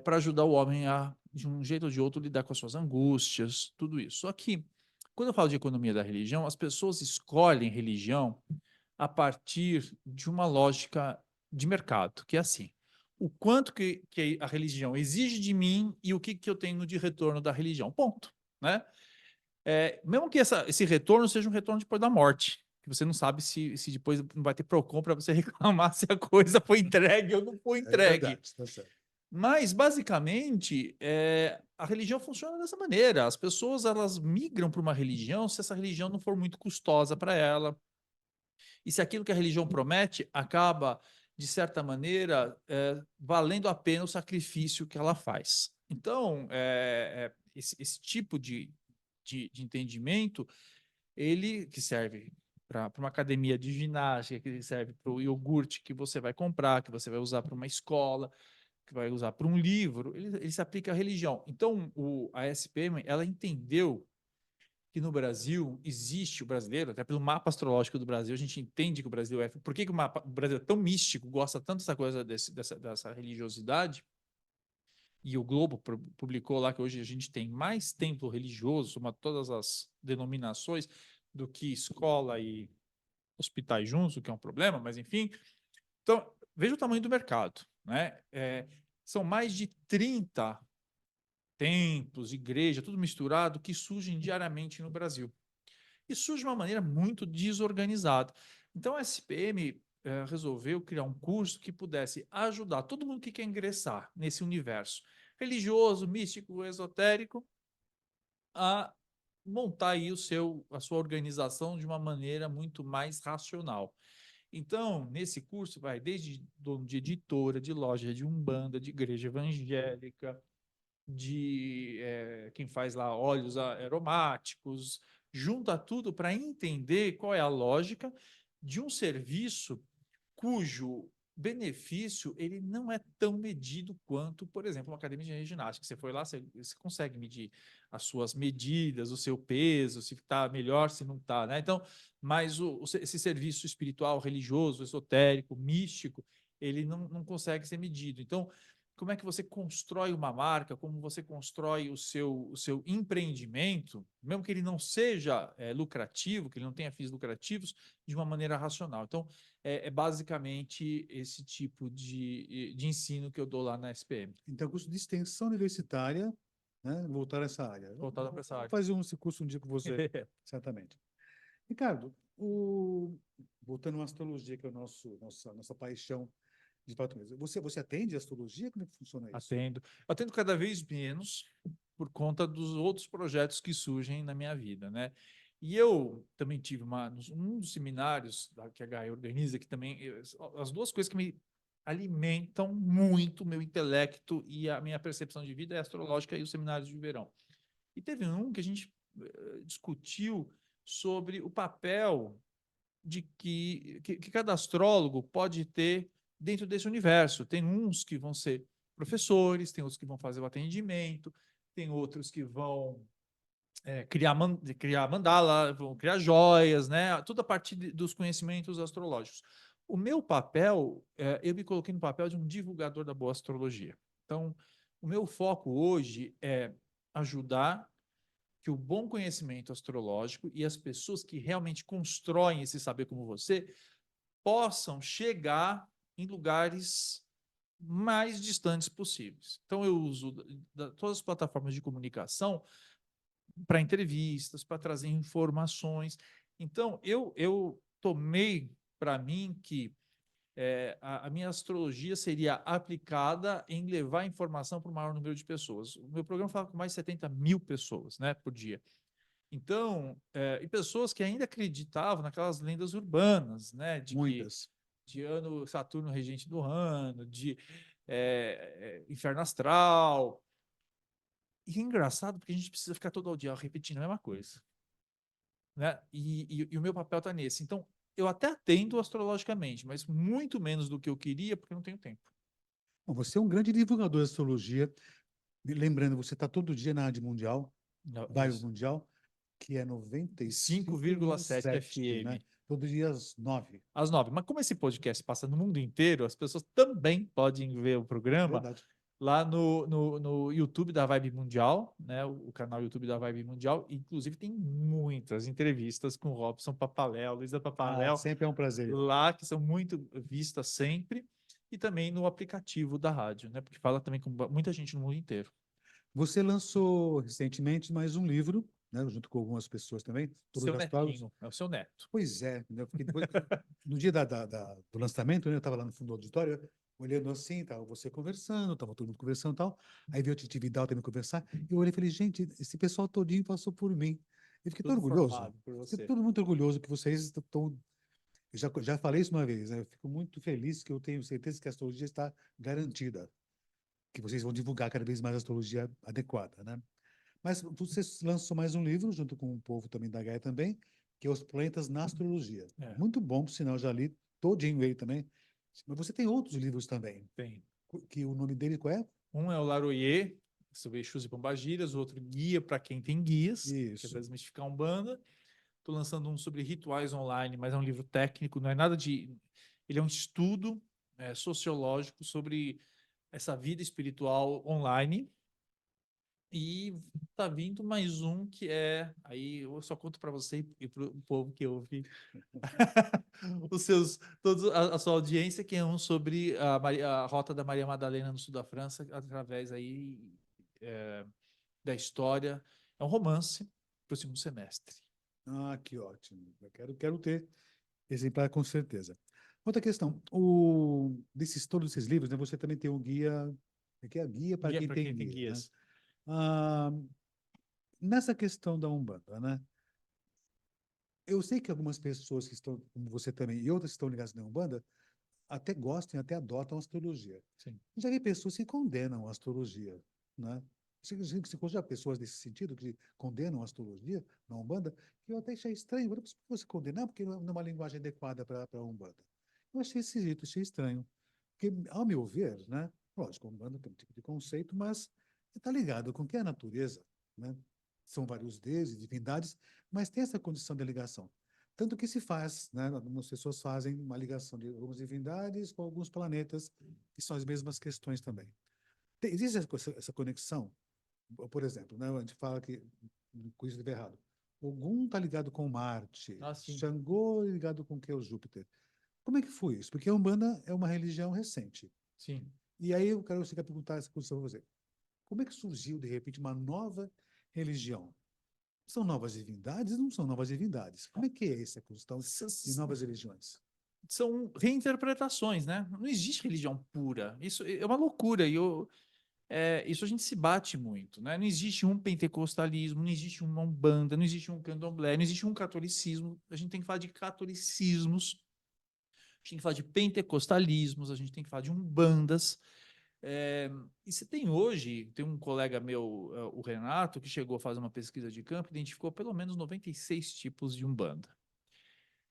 para ajudar o homem a, de um jeito ou de outro, lidar com as suas angústias, tudo isso. Só que, quando eu falo de economia da religião, as pessoas escolhem religião a partir de uma lógica de mercado, que é assim: o quanto que a religião exige de mim e o que eu tenho de retorno da religião. Ponto, né? Mesmo que esse retorno seja um retorno depois da morte, que você não sabe se depois não vai ter PROCON para você reclamar se a coisa foi entregue ou não foi entregue. Verdade, tá certo. Mas, basicamente, a religião funciona dessa maneira. As pessoas elas migram para uma religião se essa religião não for muito custosa para ela. E se aquilo que a religião promete acaba, de certa maneira, valendo a pena o sacrifício que ela faz. Então, esse tipo de entendimento, ele que serve para uma academia de ginástica, que serve para o iogurte que você vai comprar, que você vai usar para uma escola, que vai usar para um livro, ele se aplica à religião. Então, a SPM, ela entendeu que no Brasil existe o brasileiro, até pelo mapa astrológico do Brasil, a gente entende que o Brasil Por que o Brasil é tão místico, gosta tanto dessa coisa dessa religiosidade? E o Globo publicou lá que hoje a gente tem mais templo religioso, somando todas as denominações, do que escola e hospitais juntos, o que é um problema, mas enfim. Então, veja o tamanho do mercado, né? São mais de 30 templos, igreja, tudo misturado, que surgem diariamente no Brasil. E surge de uma maneira muito desorganizada. Então, a SPM resolveu criar um curso que pudesse ajudar todo mundo que quer ingressar nesse universo religioso, místico, esotérico, a montar aí a sua organização de uma maneira muito mais racional. Então, nesse curso vai desde dono de editora, de loja de umbanda, de igreja evangélica, de quem faz lá óleos aromáticos, junta tudo para entender qual é a lógica de um serviço cujo benefício ele não é tão medido quanto, por exemplo, uma academia de ginástica. Você foi lá, você consegue medir as suas medidas, o seu peso, se está melhor, se não está, né? Então, mas esse serviço espiritual, religioso, esotérico, místico, ele não consegue ser medido. Então, como é que você constrói uma marca, como você constrói o seu empreendimento, mesmo que ele não seja lucrativo, que ele não tenha fins lucrativos, de uma maneira racional. Então, é basicamente esse tipo de ensino que eu dou lá na SPM. Então, curso de extensão universitária, né? Voltar a essa área. Voltado para essa Vou área. fazer esse curso um dia com você, certamente. Ricardo, voltando à astrologia, que é nossa paixão de fato mesmo. Você atende a astrologia? Como é que funciona isso? Atendo. Atendo cada vez menos por conta dos outros projetos que surgem na minha vida, né? E eu também tive um dos seminários que a Gaia organiza, que também, as duas coisas que me alimentam muito o meu intelecto e a minha percepção de vida é a astrológica e os seminários de verão. E teve um que a gente discutiu sobre o papel de que cada astrólogo pode ter dentro desse universo. Tem uns que vão ser professores, tem outros que vão fazer o atendimento, tem outros que vão criar mandala, vão criar joias, né? Tudo a partir dos conhecimentos astrológicos. O meu papel, eu me coloquei no papel de um divulgador da boa astrologia. Então, o meu foco hoje é ajudar que o bom conhecimento astrológico e as pessoas que realmente constroem esse saber como você possam chegar em lugares mais distantes possíveis. Então, eu uso todas as plataformas de comunicação para entrevistas, para trazer informações. Então, eu tomei para mim que a minha astrologia seria aplicada em levar informação para o maior número de pessoas. O meu programa fala com mais de 70 mil pessoas, né, por dia. Então, e pessoas que ainda acreditavam naquelas lendas urbanas, né, Muitas. De ano Saturno regente do ano, de inferno astral. E é engraçado porque a gente precisa ficar todo dia repetindo a mesma coisa, né? E o meu papel está nesse. Então, eu até atendo astrologicamente, mas muito menos do que eu queria, porque eu não tenho tempo. Bom, você é um grande divulgador de astrologia. Lembrando, você está todo dia na Rádio Mundial, Vibe Isso. Mundial, que é 5,7 95,7, né? FM. Todo dia às 9. Às 9. Mas como esse podcast passa no mundo inteiro, as pessoas também podem ver o programa Verdade. lá no YouTube da Vibe Mundial, né? O canal YouTube da Vibe Mundial. Inclusive, tem muitas entrevistas com Robson Papaléu, Luísa Papaléu, Sempre é um prazer. lá, que são muito vistas sempre. E também no aplicativo da rádio, né? Porque fala também com muita gente no mundo inteiro. Você lançou recentemente mais um livro, né? Junto com algumas pessoas também, todos Seu astrólogos. netinho, é o seu neto. Pois é, né? Porque depois, no dia do lançamento, né, eu estava lá no fundo do auditório, olhando assim, tava você conversando, estava todo mundo conversando e tal. Aí veio o Titi Vidal também conversar. E eu olhei e falei, gente, esse pessoal todinho passou por mim. Eu fiquei tão Tudo orgulhoso. formado por Fiquei você. todo muito orgulhoso que vocês estão. Já falei isso uma vez, né? Eu fico muito feliz que eu tenho certeza que a astrologia está garantida, que vocês vão divulgar cada vez mais a astrologia adequada, né? Mas você lançou mais um livro, junto com o povo também da Gaia também, que é Os Planetas na Astrologia. É. Muito bom, por sinal, já li todinho ele também. Mas você tem outros livros também, Tem. que o nome dele qual é? Um é o Laroyer, sobre Exus e Pombagiras, o outro Guia para quem tem guias, que é Isso. para desmistificar a Umbanda. Estou lançando um sobre rituais online, mas é um livro técnico, não é nada de... Ele é um estudo sociológico sobre essa vida espiritual online. E tá vindo mais um que aí eu só conto para você e para o povo que ouve a sua audiência, que é um sobre a rota da Maria Madalena no sul da França, através aí da história. É um romance para o segundo semestre. Ah, que ótimo. Eu quero ter exemplar com certeza. Outra questão, todos esses livros, né, você também tem um guia Aqui é a guia para Guia quem para tem quem tem guia, né? guias. Ah, nessa questão da Umbanda, né? Eu sei que algumas pessoas que estão, como você também, e outras que estão ligadas na Umbanda, até gostam, até adotam a astrologia. Sim. Já vi pessoas que condenam a astrologia, né? Você conhece pessoas nesse sentido que condenam a astrologia na Umbanda, que eu até achei estranho. Por que você condenar? Porque não é uma linguagem adequada para a Umbanda. Eu achei esquisito, achei estranho. Porque, ao meu ver, né? Lógico, a Umbanda tem um tipo de conceito, mas está ligado com o que é a natureza, né? São vários deuses, divindades, mas tem essa condição de ligação. Tanto que se faz, né? Algumas pessoas fazem uma ligação de algumas divindades com alguns planetas, que são as mesmas questões também. Existe essa conexão? Por exemplo, né? A gente fala que, com isso estiver errado, Ogum está ligado com Marte, Ah, sim. Xangô ligado com o que é o Júpiter. Como é que foi isso? Porque a Umbanda é uma religião recente. Sim. E aí eu quero chegar a perguntar essa questão para você. Como é que surgiu, de repente, uma nova religião? São novas divindades? Não são novas divindades. Como é que é essa questão de novas religiões? São reinterpretações, né? Não existe religião pura. Isso é uma loucura. Isso a gente se bate muito, né? Não existe um pentecostalismo, não existe uma umbanda, não existe um candomblé, não existe um catolicismo. A gente tem que falar de catolicismos, a gente tem que falar de pentecostalismos, a gente tem que falar de umbandas. E você tem hoje, tem um colega meu, o Renato, que chegou a fazer uma pesquisa de campo, identificou pelo menos 96 tipos de umbanda.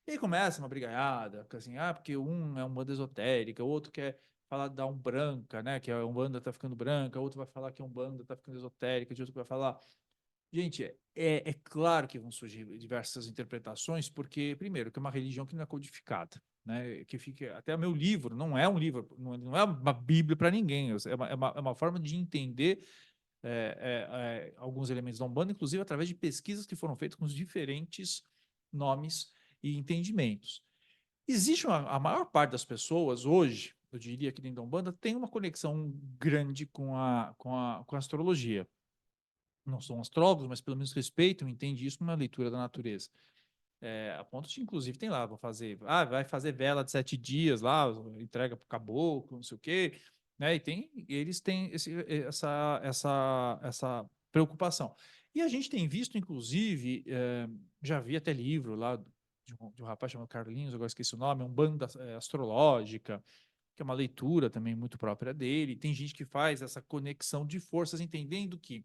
E aí começa uma brigaiada, assim, porque um é uma banda esotérica, o outro quer falar da Umbranca, né, que a Umbanda tá ficando branca, outro vai falar que a Umbanda tá ficando esotérica, de outro vai falar... Gente, é claro que vão surgir diversas interpretações, porque, primeiro, que é uma religião que não é codificada, né, que fica... Até o meu livro não é um livro, não é uma bíblia para ninguém, é uma forma de entender alguns elementos da Umbanda, inclusive através de pesquisas que foram feitas com os diferentes nomes e entendimentos. Existe a maior parte das pessoas hoje, eu diria que dentro da Umbanda, tem uma conexão grande com a astrologia. Não são astrólogos, mas pelo menos respeitam, entendem isso como uma leitura da natureza. A ponto de, inclusive, tem lá, vai fazer vela de 7 dias lá, entrega para o caboclo, não sei o quê, né? Eles têm essa preocupação. E a gente tem visto, inclusive, já vi até livro lá de um rapaz chamado Carlinhos, agora esqueci o nome, Umbanda Astrológica, que é uma leitura também muito própria dele. Tem gente que faz essa conexão de forças, entendendo que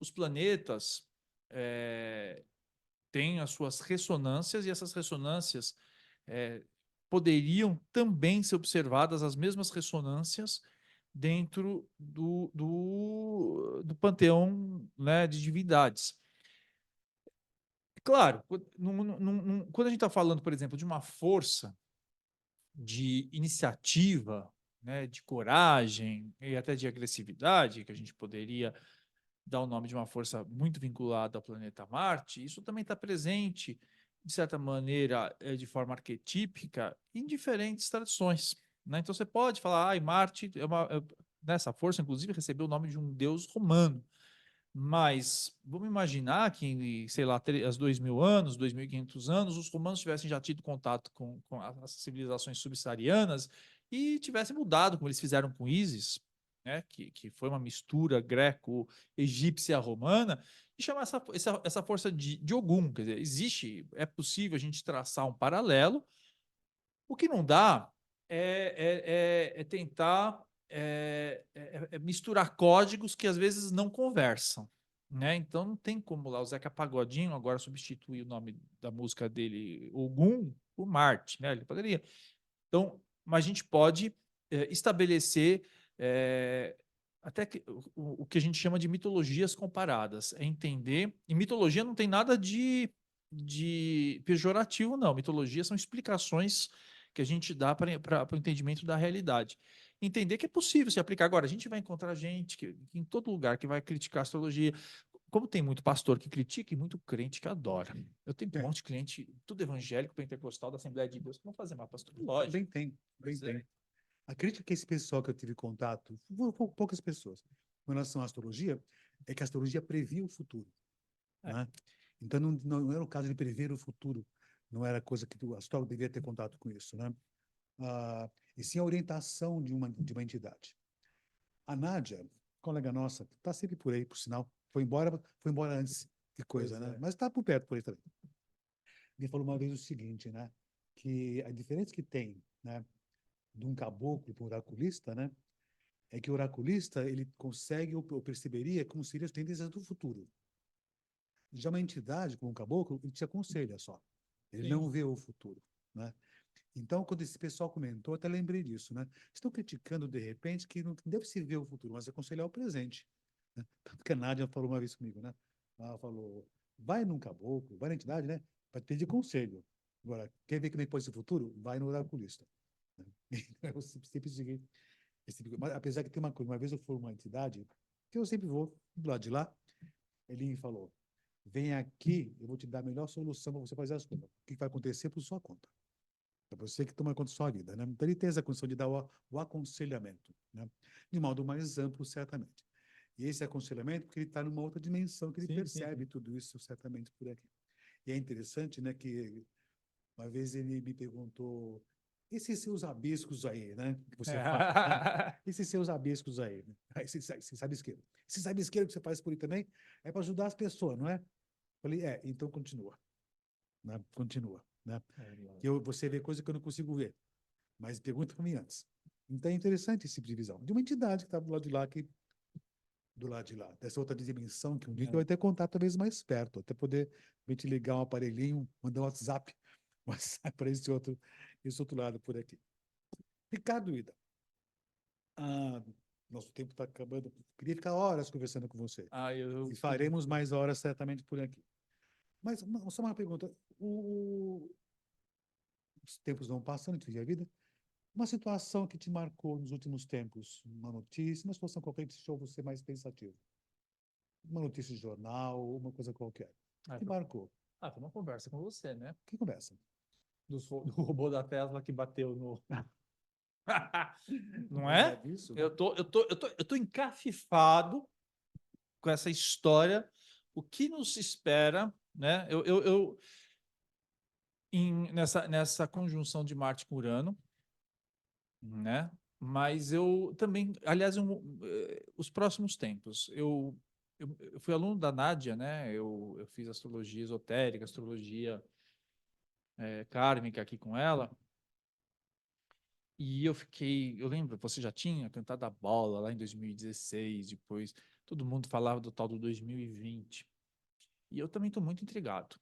os planetas têm as suas ressonâncias e essas ressonâncias poderiam também ser observadas as mesmas ressonâncias dentro do panteão, né, de divindades. Claro, quando a gente está falando, por exemplo, de uma força de iniciativa, né, de coragem e até de agressividade, que a gente poderia dar o nome de uma força muito vinculada ao planeta Marte, isso também está presente, de certa maneira, de forma arquetípica, em diferentes tradições, né? Então você pode falar, Marte nessa força, inclusive, recebeu o nome de um deus romano. Mas vamos imaginar que, sei lá, há 2.000 anos, 2.500 anos, os romanos tivessem já tido contato com as civilizações subsaarianas e tivessem mudado, como eles fizeram com Ísis, né, que foi uma mistura greco-egípcia-romana, e chamar essa força de Ogum. Quer dizer, é possível a gente traçar um paralelo. O que não dá é tentar misturar códigos que às vezes não conversam, né? Então não tem como lá o Zeca Pagodinho agora substituir o nome da música dele, Ogum, por Marte, né? Ele poderia. Então, mas a gente pode estabelecer até o que a gente chama de mitologias comparadas, é entender. E mitologia não tem nada de pejorativo, não. Mitologia são explicações que a gente dá para o entendimento da realidade. Entender que é possível se aplicar. Agora, a gente vai encontrar gente que em todo lugar que vai criticar a astrologia. Como tem muito pastor que critica e muito crente que adora. Eu tenho um monte de cliente, tudo evangélico, pentecostal, da Assembleia de Deus, que vão fazer mapa astrológico. Bem tem, bem tem. A crítica que esse pessoal que eu tive contato, poucas pessoas, com relação à astrologia, é que a astrologia previa o futuro, né? Então, não era o caso de prever o futuro, não era coisa que o astrólogo devia ter contato com isso, né? E sim a orientação de uma entidade. A Nádia, colega nossa, está sempre por aí, por sinal. Foi embora antes, que coisa, Pois né? é. Mas está por perto por aí também. Me falou uma vez o seguinte, né? Que a diferença que tem, né, de um caboclo para um oraculista, né? É que o oraculista, ele consegue, ou perceberia, como seriam as tendências do futuro. Já uma entidade, como um caboclo, ele te aconselha só. Ele Sim. não vê o futuro, né? Então, quando esse pessoal comentou, até lembrei disso, né? Estão criticando, de repente, que não deve se ver o futuro, mas aconselhar o presente, né? Tanto que a Nádia falou uma vez comigo, né? Ela falou, vai num caboclo, vai na entidade, né? Para pedir conselho. Agora, quer ver como é que pode ser o futuro? Vai no oraculista. Né? Eu sempre segui mas, apesar que tem uma coisa, uma vez eu fui uma entidade, que eu sempre vou do lado de lá, ele me falou, vem aqui, eu vou te dar a melhor solução para você fazer as coisas. O que vai acontecer por sua conta? É você que toma conta da sua vida, né? Então ele tem essa condição de dar o aconselhamento, né? De modo mais amplo, certamente. E esse aconselhamento, porque ele está numa outra dimensão, que ele Sim, percebe sim. tudo isso certamente por aqui. E é interessante, né, que uma vez ele me perguntou, esses seus rabiscos aí, né, que você faz, né? Esses seus rabiscos aí, né? Esse rabisqueiro. Esse rabisqueiro que você faz por aí também é para ajudar as pessoas, não é? Falei, então continua, né? Continua, né? Você vê coisa que eu não consigo ver. Mas pergunta para mim antes. Então é interessante esse tipo de visão. De uma entidade que está do lado de lá, dessa outra dimensão, que um dia a gente vai ter contato talvez mais perto, até poder a gente ligar um aparelhinho, mandar um WhatsApp, para esse outro lado por aqui. Ricardo Ida, nosso tempo está acabando. Queria ficar horas conversando com você. E faremos mais horas certamente por aqui. Mas só uma pergunta. Os tempos vão passando, a gente vive a vida. Uma situação que te marcou nos últimos tempos, uma notícia, uma situação qualquer que deixou você mais pensativo. Uma notícia de jornal, uma coisa qualquer. Que marcou. Foi uma conversa com você, né? Que conversa? Do robô da Tesla que bateu no. Não Lembrar é? disso? Eu tô encafifado com essa história. O que nos espera, né? Nessa conjunção de Marte com Urano, né? Mas eu também, aliás, os próximos tempos, eu fui aluno da Nádia, né? Eu fiz astrologia esotérica, astrologia kármica aqui com ela. E eu lembro, você já tinha cantado a bola lá em 2016, depois todo mundo falava do tal do 2020. E eu também estou muito intrigado.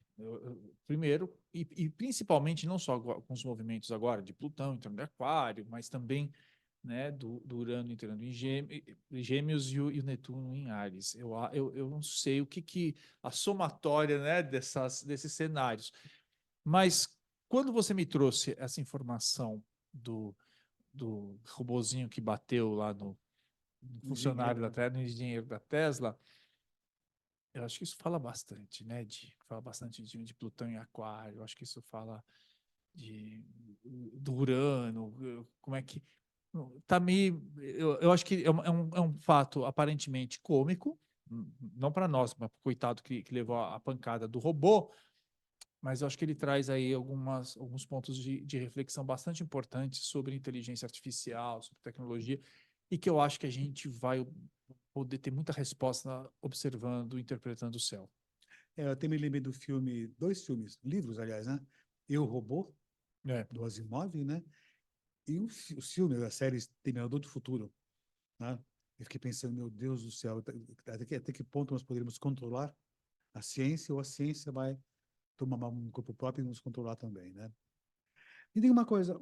Primeiro, e principalmente, não só com os movimentos agora de Plutão entrando em Aquário, mas também, né, do Urano entrando em Gêmeos e o Netuno em Áries. Eu não sei o que a somatória, né, desses cenários. Mas quando você me trouxe essa informação do robozinho que bateu lá no funcionário da Tesla, no engenheiro da Tesla, eu acho que isso fala bastante, né? Fala bastante de Plutão em Aquário, eu acho que isso fala do Urano, como é que. Tá meio. Eu acho que é um fato aparentemente cômico, não para nós, mas para o coitado que levou a pancada do robô, mas eu acho que ele traz aí alguns pontos de reflexão bastante importantes sobre inteligência artificial, sobre tecnologia, e que eu acho que a gente vai poder ter muita resposta observando, interpretando o céu. Eu até me lembrei do filme, dois filmes, livros, aliás, né? Eu, Robô, do Asimov, né? E o filme, a série Terminador do Futuro, né? Eu fiquei pensando, meu Deus do céu, até que ponto nós poderíamos controlar a ciência ou a ciência vai tomar um corpo próprio e nos controlar também, né? Me diga uma coisa,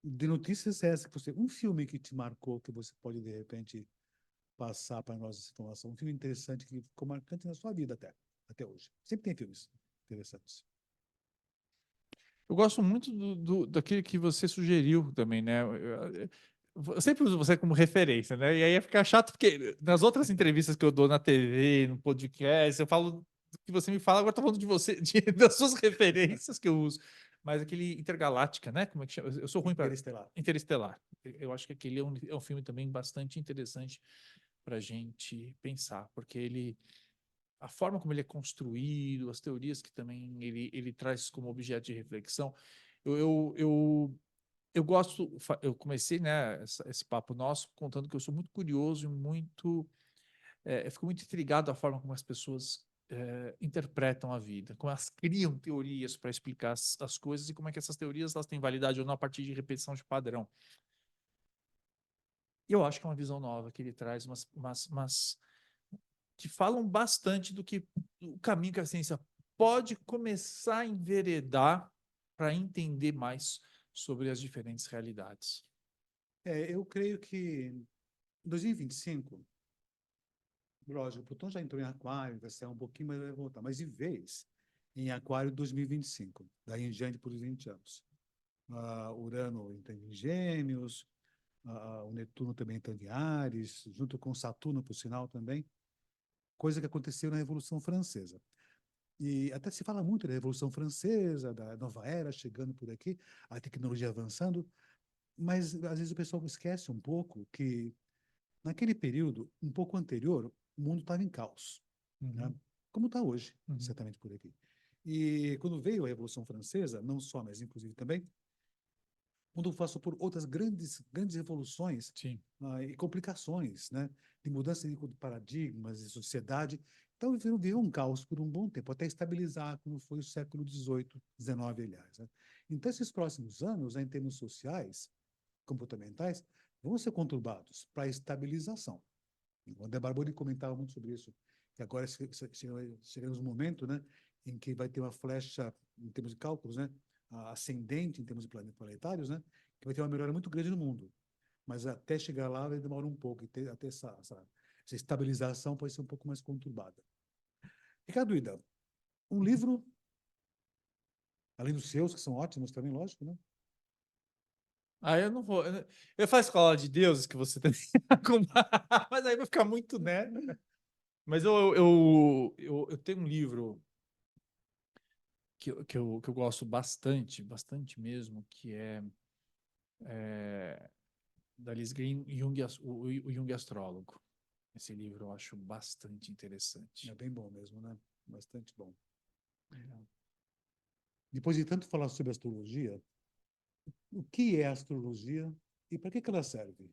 de notícias essa que um filme que te marcou, que você pode, de repente, passar para nós essa informação, um filme interessante que ficou marcante na sua vida até hoje. Sempre tem filmes interessantes. Eu gosto muito daquele que você sugeriu também, né? Eu sempre uso você como referência, né? E aí ia ficar chato, porque nas outras entrevistas que eu dou na TV, no podcast, eu falo do que você me fala, agora eu tô falando de você, das suas referências que eu uso. Mas aquele Intergaláctica, né? Como é que chama? Eu sou ruim para Interestelar. Interestelar. Eu acho que aquele é um filme também bastante interessante para a gente pensar, porque a forma como ele é construído, as teorias que também ele traz como objeto de reflexão, eu eu comecei, né, esse papo nosso contando que eu sou muito curioso e muito, eu fico muito intrigado da forma como as pessoas interpretam a vida, como elas criam teorias para explicar as coisas e como é que essas teorias elas têm validade ou não a partir de repetição de padrão. E eu acho que é uma visão nova que ele traz, mas que falam bastante do que o caminho que a ciência pode começar a enveredar para entender mais sobre as diferentes realidades. Eu creio que em 2025, lógico, o Plutão já entrou em Aquário, vai ser um pouquinho, mas vai voltar. Mas de vez em Aquário 2025, daí em diante por 20 anos. Urano entra em Gêmeos, o Netuno também entra em Áries, junto com Saturno, por sinal, também. Coisa que aconteceu na Revolução Francesa. E até se fala muito da Revolução Francesa, da nova era chegando por aqui, a tecnologia avançando, mas às vezes o pessoal esquece um pouco que naquele período, um pouco anterior, o mundo estava em caos, né? Uhum. Como está hoje, Uhum. certamente por aqui. E quando veio a Revolução Francesa, não só, mas inclusive também, o mundo passou por outras grandes revoluções Sim. e complicações, né? De mudança de paradigmas de sociedade. Então, viveu um caos por um bom tempo, até estabilizar, como foi o século XVIII, XIX, aliás, né? Então, esses próximos anos, né, em termos sociais, comportamentais, vão ser conturbados para a estabilização. O André Barboni comentava muito sobre isso, que agora chegamos no momento, né, em que vai ter uma flecha, em termos de cálculos, né, ascendente em termos de planetários, né, que vai ter uma melhora muito grande no mundo. Mas até chegar lá vai demorar um pouco, e até essa estabilização pode ser um pouco mais conturbada. Ricardo Ida, um livro, além dos seus, que são ótimos também, lógico, né? Eu não vou. Eu faço escola de deuses que você tem, mas aí vai ficar muito, né? Mas eu tenho um livro que eu gosto bastante, bastante mesmo, que é da Liz Green, o Jung Astrólogo. Esse livro eu acho bastante interessante. É bem bom mesmo, né? Bastante bom. Depois de tanto falar sobre astrologia, o que é astrologia e para que ela serve?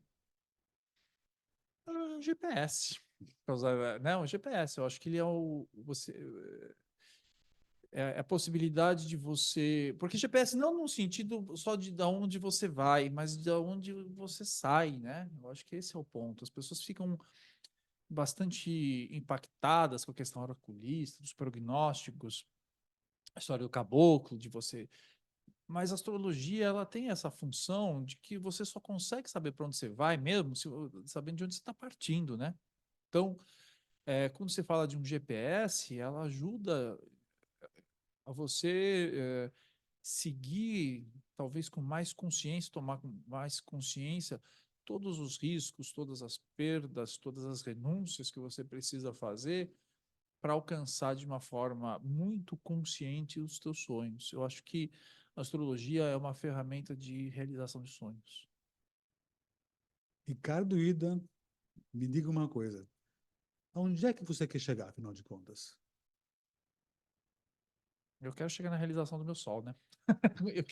GPS. Pra usar, né? O GPS, eu acho que ele é a possibilidade de você. Porque GPS não no sentido só de onde você vai, mas de onde você sai, né? Eu acho que esse é o ponto. As pessoas ficam bastante impactadas com a questão oraculista, dos prognósticos, a história do caboclo, de você. Mas a astrologia, ela tem essa função de que você só consegue saber para onde você vai mesmo sabendo de onde você está partindo, né? Então, quando você fala de um GPS, ela ajuda a você seguir, talvez com mais consciência, tomar com mais consciência todos os riscos, todas as perdas, todas as renúncias que você precisa fazer para alcançar de uma forma muito consciente os teus sonhos. Eu acho que a astrologia é uma ferramenta de realização de sonhos. Ricardo Ida, me diga uma coisa. Aonde é que você quer chegar, afinal de contas? Eu quero chegar na realização do meu sol, né? Eu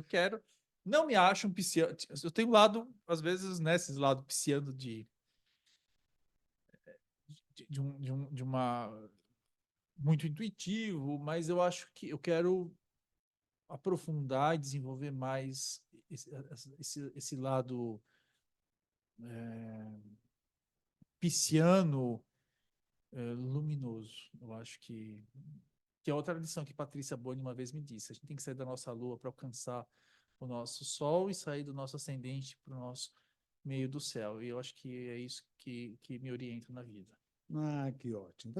quero. Não me acho um pisciano. Eu tenho um lado, às vezes, né, esses lado pisciano de uma muito intuitivo, mas eu acho que eu quero aprofundar e desenvolver mais esse lado pisciano, luminoso. Eu acho que é outra lição que Patrícia Boni uma vez me disse. A gente tem que sair da nossa lua para alcançar o nosso sol e sair do nosso ascendente para o nosso meio do céu. E eu acho que é isso que me orienta na vida. Que ótimo.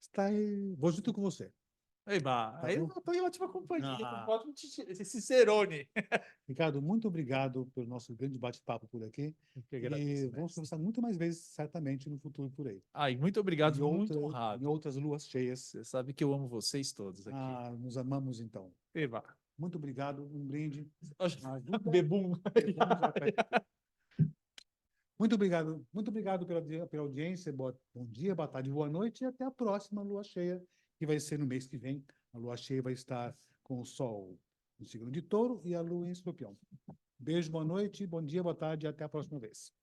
Está aí, vou junto com você, Eba, tá aí eu bom? estou em ótima companhia, com Ah, ótimo esse Cicerone. Ricardo, muito obrigado pelo nosso grande bate-papo por aqui. Eu que E agradeço, vamos mestre. conversar muito mais vezes, certamente, no futuro por aí. E muito obrigado, Em, fico muito em honrado. outras luas cheias. Você sabe que eu amo vocês todos aqui. Nos amamos, então. Eba. Muito obrigado. Um brinde. Ajuda. Bebum. Bebum já tá aqui. Muito obrigado pela audiência. Bom dia, boa tarde, boa noite e até a próxima lua cheia, que vai ser no mês que vem. A lua cheia vai estar com o Sol no signo de Touro e a Lua em Escorpião. Beijo, boa noite, bom dia, boa tarde e até a próxima vez.